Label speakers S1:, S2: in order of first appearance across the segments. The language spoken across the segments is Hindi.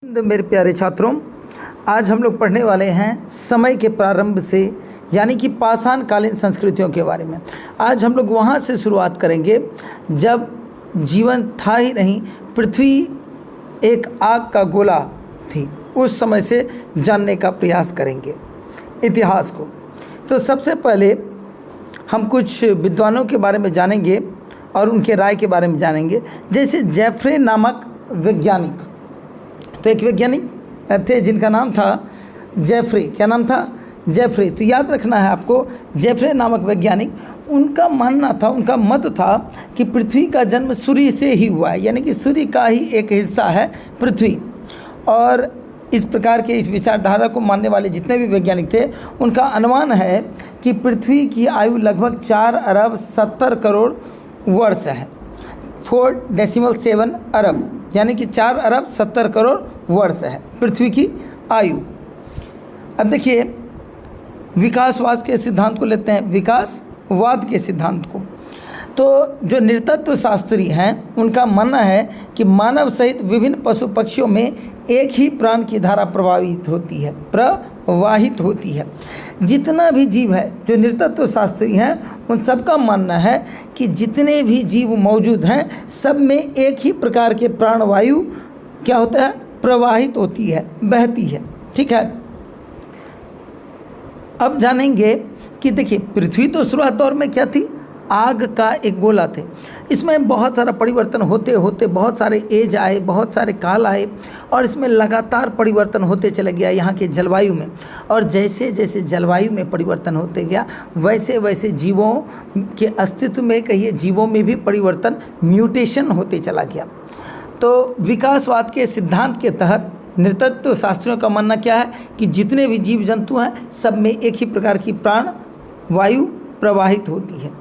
S1: मेरे प्यारे छात्रों, आज हम लोग पढ़ने वाले हैं समय के प्रारंभ से यानी कि पाषाण कालीन संस्कृतियों के बारे में। आज हम लोग वहाँ से शुरुआत करेंगे जब जीवन था ही नहीं, पृथ्वी एक आग का गोला थी, उस समय से जानने का प्रयास करेंगे इतिहास को। तो सबसे पहले हम कुछ विद्वानों के बारे में जानेंगे और उनके राय के बारे में जानेंगे। जैसे जेफ्रे नामक वैज्ञानिक, तो एक वैज्ञानिक थे जिनका नाम था जेफ्रे। क्या नाम था? जेफ्रे। तो याद रखना है आपको, जेफ्रे नामक वैज्ञानिक, उनका मानना था, उनका मत था कि पृथ्वी का जन्म सूर्य से ही हुआ है, यानी कि सूर्य का ही एक हिस्सा है पृथ्वी। और इस प्रकार के इस विचारधारा को मानने वाले जितने भी वैज्ञानिक थे, उनका अनुमान है कि पृथ्वी की आयु लगभग 4 अरब 70 करोड़ वर्ष है। 4.7 अरब यानी कि 4 अरब 70 करोड़ वर्ष है पृथ्वी की आयु। अब देखिए, विकासवाद के सिद्धांत को लेते हैं, विकासवाद के सिद्धांत को। तो जो नृतत्व शास्त्री हैं, उनका मानना है कि मानव सहित विभिन्न पशु पक्षियों में एक ही प्राण की धारा प्रवाहित होती है। जितना भी जीव है, जो नृतत्व शास्त्री हैं, उन सबका मानना है कि जितने भी जीव मौजूद हैं, सब में एक ही प्रकार के प्राणवायु क्या होता है? प्रवाहित होती है, बहती है। ठीक है। अब जानेंगे कि देखिए, पृथ्वी तो शुरुआत दौर में क्या थी? आग का एक गोला थे। इसमें बहुत सारा परिवर्तन होते होते बहुत सारे एज आए, बहुत सारे काल आए, और इसमें लगातार परिवर्तन होते चले गया यहाँ के जलवायु में। और जैसे जैसे जलवायु में परिवर्तन होते गया, वैसे वैसे जीवों के अस्तित्व में, कहिए जीवों में भी परिवर्तन, म्यूटेशन होते चला गया। तो विकासवाद के सिद्धांत के तहत नृतत्व शास्त्रियों का मानना क्या है कि जितने भी जीव जंतु हैं, सब में एक ही प्रकार की प्राण वायु प्रवाहित होती है।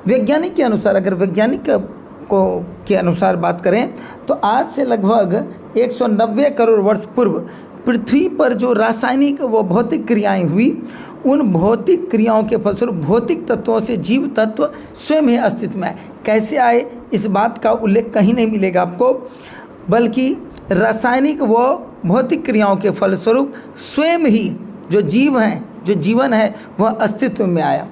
S1: वैज्ञानिक के अनुसार, अगर वैज्ञानिक के अनुसार बात करें, तो आज से लगभग 190 करोड़ वर्ष पूर्व पृथ्वी पर जो रासायनिक व भौतिक क्रियाएं हुई, उन भौतिक क्रियाओं के फलस्वरूप भौतिक तत्वों से जीव तत्व स्वयं ही अस्तित्व में आए। कैसे आए, इस बात का उल्लेख कहीं नहीं मिलेगा आपको, बल्कि रासायनिक व भौतिक क्रियाओं के फलस्वरूप स्वयं ही जो जीव हैं, जो जीवन है, वह अस्तित्व में आया।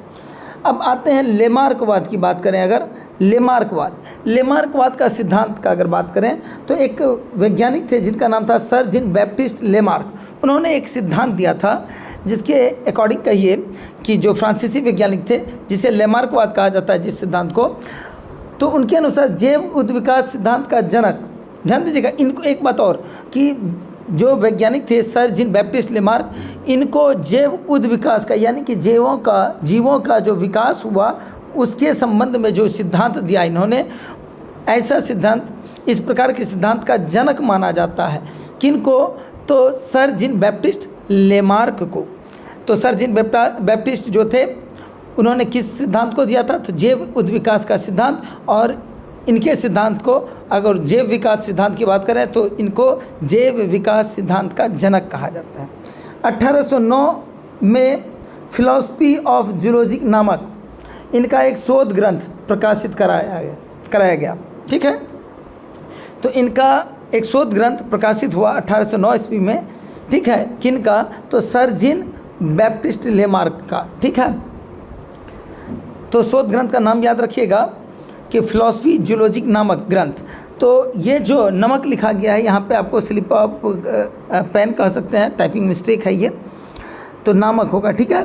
S1: अब आते हैं लेमार्कवाद की बात करें। अगर लेमार्कवाद का सिद्धांत का अगर बात करें, तो एक वैज्ञानिक थे जिनका नाम था सर जीन बैप्टिस्ट लेमार्क। उन्होंने एक सिद्धांत दिया था जिसके अकॉर्डिंग कहिए कि जो फ्रांसीसी वैज्ञानिक थे, जिसे लेमार्कवाद कहा जाता है जिस सिद्धांत को, तो उनके अनुसार जैव उद्विकास सिद्धांत का जनक, ध्यान दीजिएगा, इनको एक बात और कि जो वैज्ञानिक थे सर जीन बैप्टिस्ट लेमार्क, इनको जैव उद्विकास का, यानी कि जीवों का जो विकास हुआ उसके संबंध में जो सिद्धांत दिया इन्होंने, ऐसा सिद्धांत, इस प्रकार के सिद्धांत का जनक माना जाता है। किनको? तो सर जीन बैप्टिस्ट लेमार्क को। तो सर जीन बैप्टिस्ट जो थे, उन्होंने किस सिद्धांत को दिया था? तो जैव उद्विकास का सिद्धांत। और इनके सिद्धांत को, अगर जैव विकास सिद्धांत की बात करें, तो इनको जैव विकास सिद्धांत का जनक कहा जाता है। 1809 में फिलॉसफी ऑफ जूलॉजी नामक इनका एक शोध ग्रंथ प्रकाशित कराया गया। ठीक है। तो इनका एक शोध ग्रंथ प्रकाशित हुआ 1809 ईस्वी में। ठीक है। किनका? तो सर जीन बैप्टिस्ट लेमार्क का। ठीक है। तो शोध ग्रंथ का नाम याद रखिएगा कि फिलॉसफी जूलॉजी नामक ग्रंथ। तो ये जो नमक लिखा गया है, यहाँ पे आपको स्लिप ऑफ पेन कह सकते हैं, टाइपिंग मिस्टेक है ये, तो नामक होगा। ठीक है।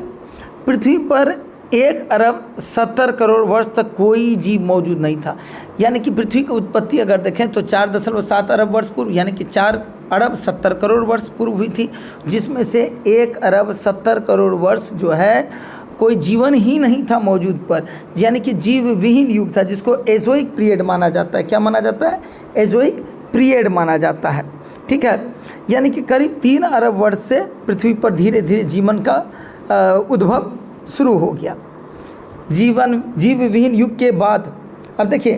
S1: पृथ्वी पर 1 अरब 70 करोड़ वर्ष तक कोई जीव मौजूद नहीं था। यानी कि पृथ्वी की उत्पत्ति अगर देखें तो 4.7 अरब वर्ष पूर्व, यानी कि 4 अरब 70 करोड़ वर्ष पूर्व हुई थी, जिसमें से 1 अरब 70 करोड़ वर्ष जो है कोई जीवन ही नहीं था मौजूद पर, यानी कि जीव विहीन युग था, जिसको एजोइक पीरियड माना जाता है। क्या माना जाता है? एजोइक पीरियड माना जाता है। ठीक है। यानी कि करीब 3 अरब वर्ष से पृथ्वी पर धीरे धीरे जीवन का उद्भव शुरू हो गया। जीव विहीन युग के बाद, अब देखिए,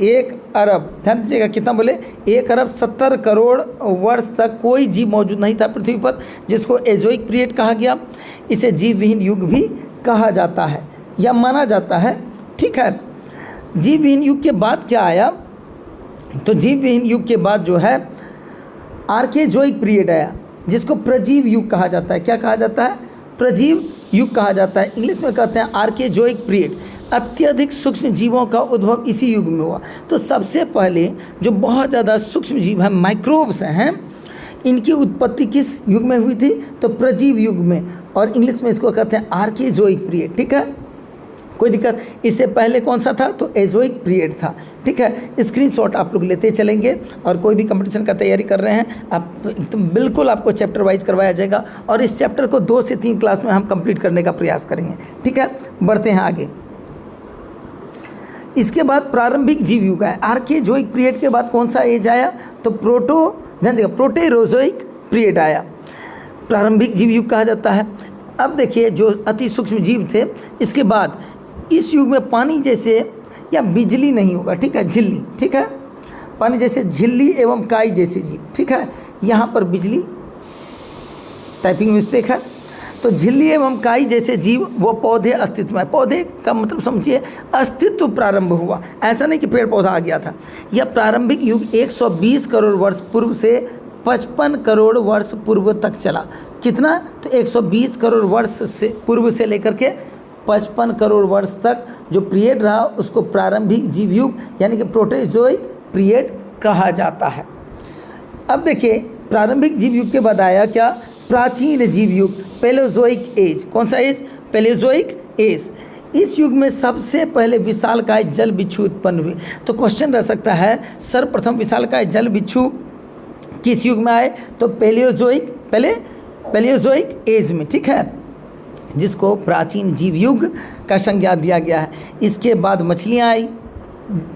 S1: 1 अरब, ध्यान दीजिएगा कितना बोले, 1 अरब 70 करोड़ वर्ष तक कोई जीव मौजूद नहीं था पृथ्वी पर, जिसको एजोइक पीरियड कहा गया। इसे जीव विहीन युग भी कहा जाता है या माना जाता है। ठीक है। जीव विहीन युग के बाद क्या आया? तो जीव विहीन युग के बाद जो है आर्केजोइक पीरियड आया, जिसको प्रजीव युग कहा जाता है। क्या कहा जाता है? प्रजीव युग कहा जाता है। इंग्लिश में कहते हैं आर्केजोइक पीरियड। अत्यधिक सूक्ष्म जीवों का उद्भव इसी युग में हुआ। तो सबसे पहले जो बहुत ज़्यादा सूक्ष्म जीव हैं, माइक्रोब्स हैं, इनकी उत्पत्ति किस युग में हुई थी? तो प्रजीव युग में, और इंग्लिश में इसको कहते हैं आर्केजोइक पीरियड। ठीक है, कोई दिक्कत? इससे पहले कौन सा था? तो एजोइक पीरियड था। ठीक है, स्क्रीनशॉट आप लोग लेते चलेंगे, और कोई भी कंपटीशन का तैयारी कर रहे हैं आप, एकदम बिल्कुल आपको चैप्टर वाइज करवाया जाएगा, और इस चैप्टर को 2 से 3 क्लास में हम कंप्लीट करने का प्रयास करेंगे। ठीक है, बढ़ते हैं आगे। इसके बाद प्रारंभिक जीव युग है। आर्केजोइक पीरियड के बाद कौन सा एज आया? तो प्रोटेरोजोइक पीरियड आया, प्रारंभिक जीव युग कहा जाता है। अब देखिए, जो अति सूक्ष्म जीव थे, इसके बाद इस युग में पानी जैसे या बिजली नहीं होगा। ठीक है, झिल्ली। ठीक है, पानी जैसे झिल्ली एवं काई जैसे जीव। ठीक है, यहाँ पर बिजली टाइपिंग मिस्टेक है। तो झिल्ली एवं काई जैसे जीव वो पौधे अस्तित्व में। पौधे का मतलब समझिए अस्तित्व प्रारंभ हुआ, ऐसा नहीं कि पेड़ पौधा आ गया था। यह प्रारंभिक युग 120 करोड़ वर्ष पूर्व से 55 करोड़ वर्ष पूर्व तक चला। कितना? तो 120 करोड़ वर्ष से पूर्व से लेकर के 55 करोड़ वर्ष तक जो पीरियड रहा उसको प्रारंभिक जीव युग यानी कि प्रोटेरोजोइक पीरियड कहा जाता है। अब देखिए, प्रारंभिक जीव युग के बाद आया क्या? प्राचीन जीव युग, पैलेओजोइक एज। कौन सा एज? पैलेओजोइक एज। इस युग में सबसे पहले विशालकाय जल बिच्छू उत्पन्न हुए। तो क्वेश्चन रह सकता है, सर्वप्रथम विशालकाय जल बिच्छू किस युग में आए? तो पैलेओजोइक एज में। ठीक है, जिसको प्राचीन जीव युग का संज्ञा दिया गया है। इसके बाद मछलियाँ आई,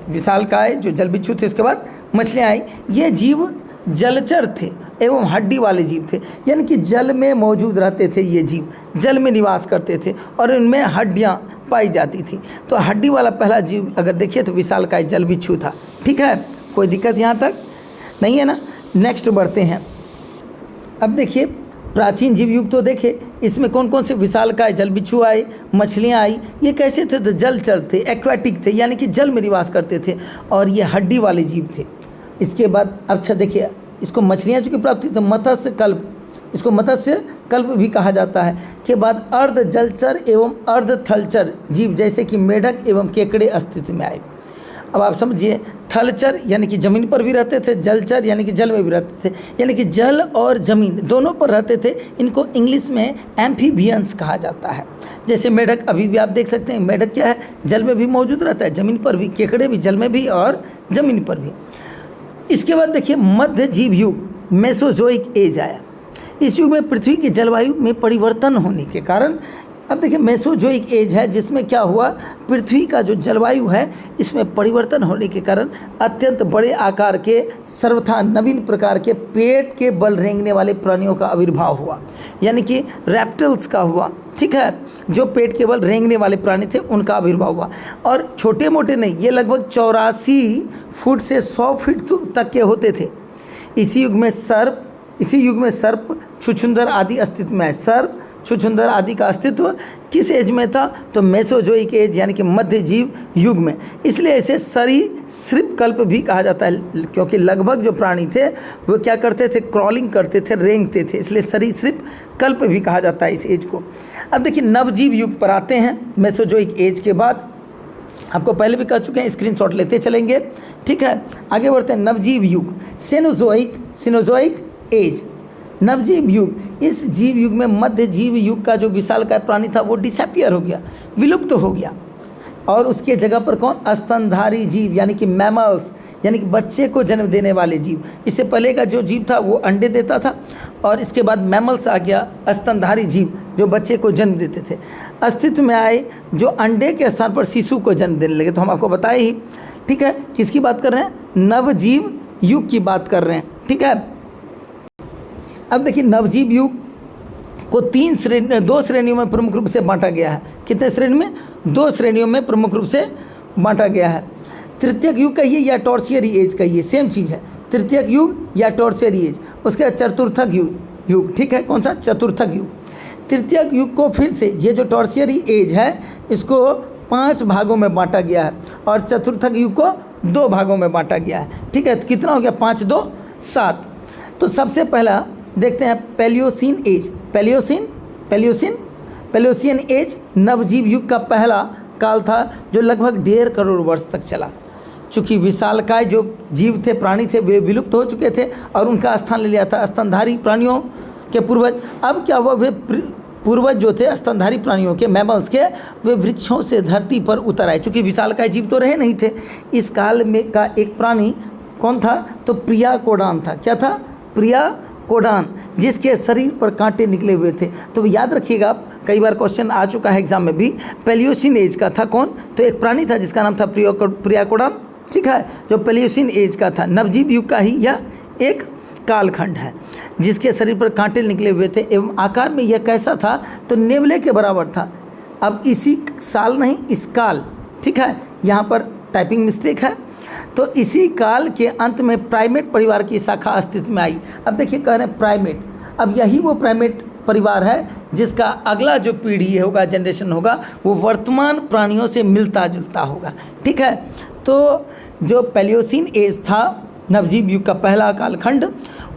S1: विशालकाय जो जल बिच्छू थे, इसके बाद मछलियाँ आई। ये जीव जलचर थे एवं हड्डी वाले जीव थे, यानी कि जल में मौजूद रहते थे। ये जीव जल में निवास करते थे और इनमें हड्डियाँ पाई जाती थी। तो हड्डी वाला पहला जीव अगर देखिए तो विशालकाय जल बिच्छू था। ठीक है, कोई दिक्कत यहाँ तक नहीं है ना? नेक्स्ट बढ़ते हैं। अब देखिए, प्राचीन जीव युग तो देखे, इसमें कौन कौन से विशालकाय जल बिच्छू आए, मछलियाँ आई। ये कैसे थे? तो जलचर थे, एक्वाटिक थे, यानी कि जल में निवास करते थे, और ये हड्डी वाले जीव थे। इसके बाद अच्छा देखिए, इसको मछलियाँ चूँकि प्राप्त थी तो मत्स्य कल्प, इसको मत्स्य कल्प भी कहा जाता है। के बाद अर्ध जलचर एवं अर्ध थलचर जीव जैसे कि मेढक एवं केकड़े अस्तित्व में आए। अब आप समझिए, थलचर यानी कि ज़मीन पर भी रहते थे, जलचर यानी कि जल में भी रहते थे, यानी कि जल और ज़मीन दोनों पर रहते थे। इनको इंग्लिश में एम्फीबियंस कहा जाता है। जैसे मेढक, अभी भी आप देख सकते हैं, मेढक क्या है? जल में भी मौजूद रहता है, ज़मीन पर भी। केकड़े भी जल में भी और ज़मीन पर भी। इसके बाद देखिए, मध्य जीव युग, मेसोजोइक एज आया। इस युग में पृथ्वी की जलवायु में परिवर्तन होने के कारण, अब देखिए मेसोजोइक एज है, जिसमें क्या हुआ? पृथ्वी का जो जलवायु है इसमें परिवर्तन होने के कारण अत्यंत बड़े आकार के सर्वथा नवीन प्रकार के पेट के बल रेंगने वाले प्राणियों का आविर्भाव हुआ, यानी कि रैप्टिल्स का हुआ। ठीक है, जो पेट के बल रेंगने वाले प्राणी थे उनका आविर्भाव हुआ। और छोटे मोटे नहीं, ये लगभग 84 फुट से 100 फीट तक के होते थे। इसी युग में सर्प, छुछुंदर आदि अस्तित्व में है। सर्प, छुछुंदर आदि का अस्तित्व किस एज में था? तो मेसोजोइक एज यानी कि मध्य जीव युग में। इसलिए इसे सरीसृप कल्प भी कहा जाता है, क्योंकि लगभग जो प्राणी थे वो क्या करते थे? क्रॉलिंग करते थे, रेंगते थे, इसलिए सरीसृप कल्प भी कहा जाता है इस एज को। अब देखिए, नवजीव युग पर आते हैं। मेसोजोइक एज के बाद आपको पहले भी कह चुके हैं, स्क्रीनशॉट लेते चलेंगे। ठीक है, आगे बढ़ते हैं। नवजीव युग, सिनोजोइक एज, नवजीव युग। इस जीव युग में मध्य जीव युग का जो विशालकाय प्राणी था वो डिसअपियर हो गया, विलुप्त हो गया, और उसके जगह पर कौन? स्तनधारी जीव यानी कि मैमल्स, यानी कि बच्चे को जन्म देने वाले जीव। इससे पहले का जो जीव था वो अंडे देता था, और इसके बाद मैमल्स आ गया, स्तनधारी जीव जो बच्चे को जन्म देते थे। अस्तित्व में आए जो अंडे के स्थान पर शिशु को जन्म देने लगे। तो हम आपको बताए ही। ठीक है, किसकी बात कर रहे हैं? नवजीव युग की बात कर रहे हैं। ठीक है, अब देखिए, नवजीव युग को 2 श्रेणियों में प्रमुख रूप से बांटा गया है। कितने श्रेणी में? 2 श्रेणियों में प्रमुख रूप से बांटा गया है। तृतीयक युग कहिए या टॉर्शियरी एज कहिए, सेम चीज़ है। तृतीयक युग या टॉर्शियरी एज। उसके चतुर्थक युग। ठीक है, कौन सा? चतुर्थक युग। तृतीयक युग को फिर से, ये जो टॉर्शियरी एज है इसको 5 भागों में बांटा गया है, और चतुर्थक युग को 2 भागों में बांटा गया है। ठीक है, तो कितना हो गया? 5 2 7। तो सबसे पहला देखते हैं पैलियोसीन एज। पैलियोसियन एज नवजीव युग का पहला काल था जो लगभग 1.5 करोड़ वर्ष तक चला। चूँकि विशालकाय जो जीव थे, प्राणी थे, वे विलुप्त हो चुके थे और उनका स्थान ले लिया था स्तनधारी प्राणियों के पूर्वज। अब क्या हुआ, वे पूर्वज जो थे स्तनधारी प्राणियों के, मैमल्स के, वे वृक्षों से धरती पर उतर आए। चूँकि विशालकाय जीव तो रहे नहीं थे। इस काल में का एक प्राणी कौन था, तो प्रियाकोडान था। क्या था, प्रियाकोडान, जिसके शरीर पर कांटे निकले हुए थे। तो याद रखिएगा, कई बार क्वेश्चन आ चुका है एग्जाम में भी। पैलियोसिन एज का था कौन, तो एक प्राणी था जिसका नाम था प्रियाकोडान, ठीक है, जो पैलियोसिन एज का था। नवजीव युग का ही यह एक कालखंड है जिसके शरीर पर कांटे निकले हुए थे एवं आकार में यह कैसा था, तो नेवले के बराबर था। अब इसी साल नहीं, इस काल, ठीक है, यहाँ पर टाइपिंग मिस्टेक है। तो इसी काल के अंत में प्राइमेट परिवार की शाखा अस्तित्व में आई। अब देखिए कह रहे हैं प्राइमेट, अब यही वो प्राइमेट परिवार है जिसका अगला जो पीढ़ी होगा, जनरेशन होगा, वो वर्तमान प्राणियों से मिलता जुलता होगा, ठीक है। तो जो पैलियोसिन एज था, नवजीव युग का पहला कालखंड,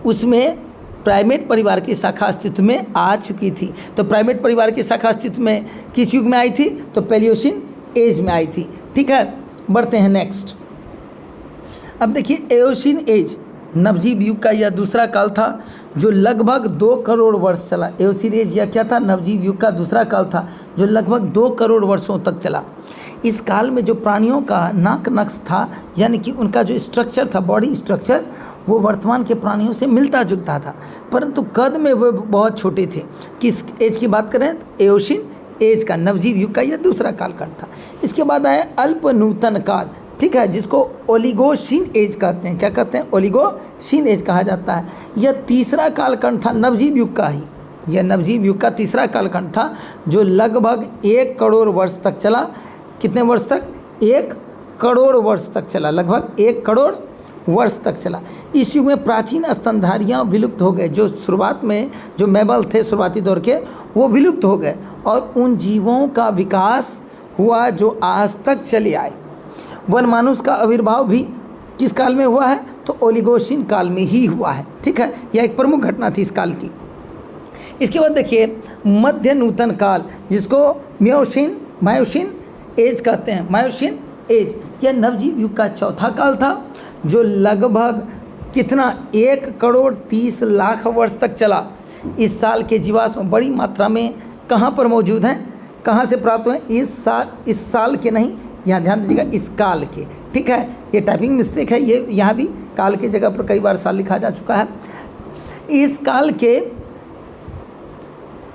S1: उसमें प्राइमेट परिवार की शाखा अस्तित्व में आ चुकी थी। तो प्राइमेट परिवार की शाखा अस्तित्व में किस युग में आई थी, तो पैलियोसिन एज में आई थी, ठीक है। बढ़ते हैं नेक्स्ट। अब देखिए एओसिन एज नवजीव युग का यह दूसरा काल था जो लगभग 2 करोड़ वर्ष चला। एओसिन एज यह क्या था, नवजीव युग का दूसरा काल था जो लगभग 2 करोड़ वर्षों तक चला। इस काल में जो प्राणियों का नाक नक्श था, यानी कि उनका जो स्ट्रक्चर था, बॉडी स्ट्रक्चर, वो वर्तमान के प्राणियों से मिलता जुलता था, परंतु कद में वो बहुत छोटे थे। किस एज की बात करें, एओसिन एज का, नवजीव युग का यह दूसरा कालखंड था। इसके बाद आया अल्प नूतन काल, ठीक है, जिसको ओलिगोसिन एज कहते हैं। क्या कहते हैं, ओलिगोसिन एज कहा जाता है। यह तीसरा कालखंड था नवजीव युग का ही, यह नवजीव युग का तीसरा कालखंड था जो लगभग 1 करोड़ वर्ष तक चला। कितने वर्ष तक, 1 करोड़ वर्ष तक चला, लगभग 1 करोड़ वर्ष तक चला। इस युग में प्राचीन स्तनधारियाँ विलुप्त हो गए। जो शुरुआत में जो मैमल थे शुरुआती दौर के, वो विलुप्त हो गए और उन जीवों का विकास हुआ जो आज तक चले आए। वन मानुष का आविर्भाव भी किस काल में हुआ है, तो ओलिगोसिन काल में ही हुआ है, ठीक है। यह एक प्रमुख घटना थी इस काल की। इसके बाद देखिए मध्य नूतन काल, जिसको मायोसिन एज कहते हैं। मायोसिन एज यह नवजीव युग का चौथा काल था जो लगभग कितना, 1 करोड़ 30 लाख वर्ष तक चला। इस साल के जीवाश्म बड़ी मात्रा में कहाँ पर मौजूद हैं, कहाँ से प्राप्त हुए, इस साल के नहीं, यहाँ ध्यान दीजिएगा, इस काल के, ठीक है। ये टाइपिंग मिस्टेक है, ये यहाँ भी काल की जगह पर कई बार साल लिखा जा चुका है। इस काल के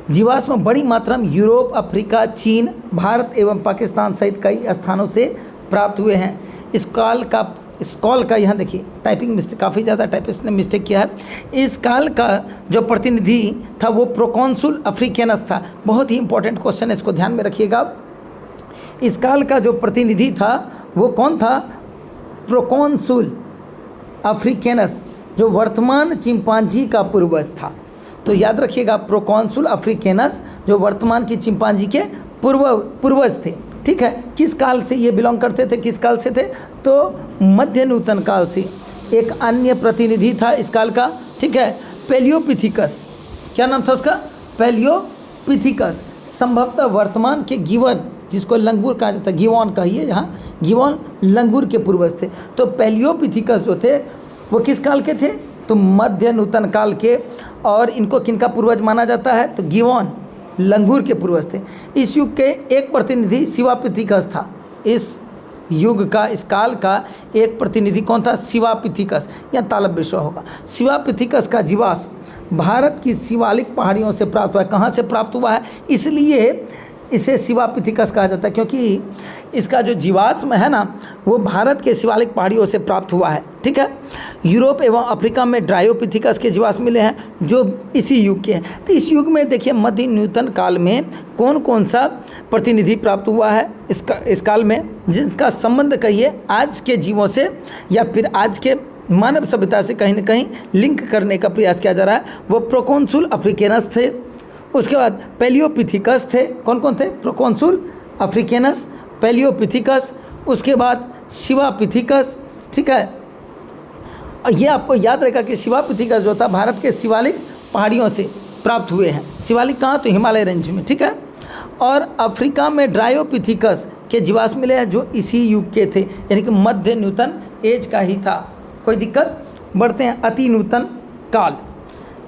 S1: जीवाश्म बड़ी मात्रा में यूरोप, अफ्रीका, चीन, भारत एवं पाकिस्तान सहित कई स्थानों से प्राप्त हुए हैं। इस काल का यहाँ देखिए टाइपिंग मिस्टेक, काफ़ी ज़्यादा टाइपिस्ट ने मिस्टेक किया है। इस काल का जो प्रतिनिधि था वो प्रोकॉन्सुल अफ्रीकेनस था। बहुत ही इंपॉर्टेंट क्वेश्चन है, इसको ध्यान में रखिएगा। इस काल का जो प्रतिनिधि था वो कौन था, प्रोकॉन्सुल अफ्रीकेनस, जो वर्तमान चिंपांजी का पूर्वज था। तो याद रखिएगा, प्रोकॉन्सुल अफ्रीकेनस जो वर्तमान की चिंपांजी के पूर्वज थे, ठीक है। किस काल से ये बिलोंग करते थे, किस काल से थे, तो मध्य नूतन काल से। एक अन्य प्रतिनिधि था इस काल का, ठीक है, पेलियोपिथिकस। क्या नाम था उसका, पेलियोपिथिकस। संभवतः वर्तमान के गिवन, जिसको लंगूर कहा जाता है, गिवॉन कहिए, यहाँ गिवॉन लंगूर के पूर्वज थे। तो पेलियोपिथिकस जो थे वो किस काल के थे, तो मध्य नूतन काल के। और इनको किनका पूर्वज माना जाता है, तो गिवॉन लंगूर के पूर्वज थे। इस युग के एक प्रतिनिधि शिवापिथिकस था। इस युग का, इस काल का एक प्रतिनिधि कौन था, शिवापिथिकस। या तालब विषय होगा। शिवापिथिकस का जीवाश्म भारत की शिवालिक पहाड़ियों से प्राप्त हुआ है। कहाँ से प्राप्त हुआ है, इसलिए इसे शिवापिथिकस कहा जाता है, क्योंकि इसका जो जीवाश्म है ना, वो भारत के शिवालिक पहाड़ियों से प्राप्त हुआ है, ठीक है। यूरोप एवं अफ्रीका में ड्रायोपिथिकस के जीवाश्म मिले हैं जो इसी युग के हैं। तो इस युग में देखिए मध्य नूतन काल में कौन कौन सा प्रतिनिधि प्राप्त हुआ है इस काल में, जिसका संबंध कहिए आज के जीवों से या फिर आज के मानव सभ्यता से कहीं न कहीं लिंक करने का प्रयास किया जा रहा है। वो प्रोकॉन्सुल अफ्रीकेनस थे, उसके बाद पेलियोपिथिकस थे। कौन कौन थे, प्रोकॉन्सुल अफ्रीकेनस, पेलियोपिथिकस, उसके बाद शिवापिथिकस, ठीक है। ये आपको याद रहेगा कि शिवापिथिकस जो था भारत के शिवालिक पहाड़ियों से प्राप्त हुए हैं। शिवालिक कहाँ? तो हिमालय रेंज में, ठीक है। और अफ्रीका में ड्रायोपिथिकस के जीवाश्म मिले हैं जो इसी युग के थे, यानी कि मध्य नूतन एज का ही था। कोई दिक्कत? बढ़ते हैं अति नूतन काल,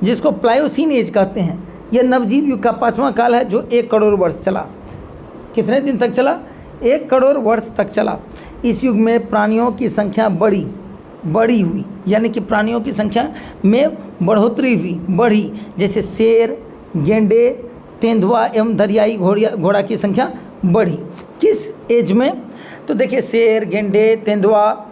S1: जिसको प्लायोसीन एज कहते हैं। यह नवजीव युग का 5वां काल है जो 1 करोड़ वर्ष चला। कितने दिन तक चला? 1 करोड़ वर्ष तक चला। इस युग में प्राणियों की संख्या बड़ी हुई, यानी कि प्राणियों की संख्या में बढ़ोतरी हुई, बढ़ी। जैसे शेर, गेंडे, तेंदुआ एवं दरियाई घोड़ा की संख्या बढ़ी। किस एज में? तो देखिए, शेर, गेंडे, तेंदुआ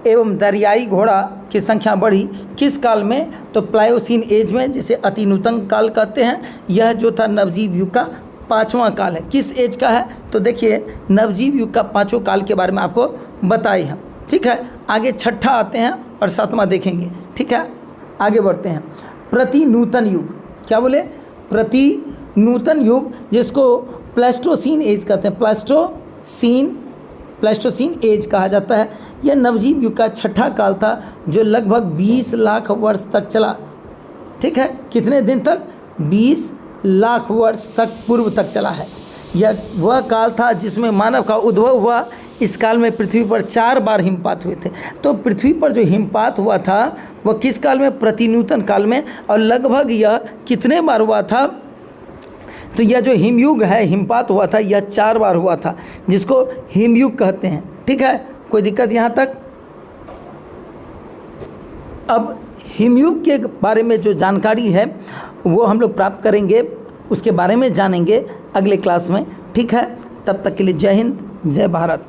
S1: एवं दरियाई घोड़ा की संख्या बढ़ी किस काल में? तो प्लायोसीन एज में, जिसे अति नूतन काल कहते हैं। यह जो था नवजीव युग का 5वां काल है। किस एज का है? तो देखिए, नवजीव युग का 5वां काल के बारे में आपको बताए हैं, ठीक है। आगे 6ठा आते हैं और 7वां देखेंगे, ठीक है। आगे बढ़ते हैं। प्रति नूतन युग, क्या बोले? प्रति नूतन युग, जिसको प्लेस्टोसीन एज कहते हैं। प्लेस्टोसीन एज कहा जाता है। यह नवजीव युग का 6ठा काल था जो लगभग 20 लाख वर्ष तक चला, ठीक है। कितने दिन तक? 20 लाख वर्ष तक पूर्व तक चला है। यह वह काल था जिसमें मानव का उद्भव हुआ। इस काल में पृथ्वी पर 4 बार हिमपात हुए थे। तो पृथ्वी पर जो हिमपात हुआ था वह किस काल में? प्रतिनूतन काल में। और लगभग यह कितने बार हुआ था? तो यह जो हिमयुग है, हिमपात हुआ था, यह 4 बार हुआ था, जिसको हिमयुग कहते हैं, ठीक है। कोई दिक्कत यहाँ तक? अब हिमयुग के बारे में जो जानकारी है वो हम लोग प्राप्त करेंगे, उसके बारे में जानेंगे अगले क्लास में, ठीक है। तब तक के लिए जय हिंद, जय भारत।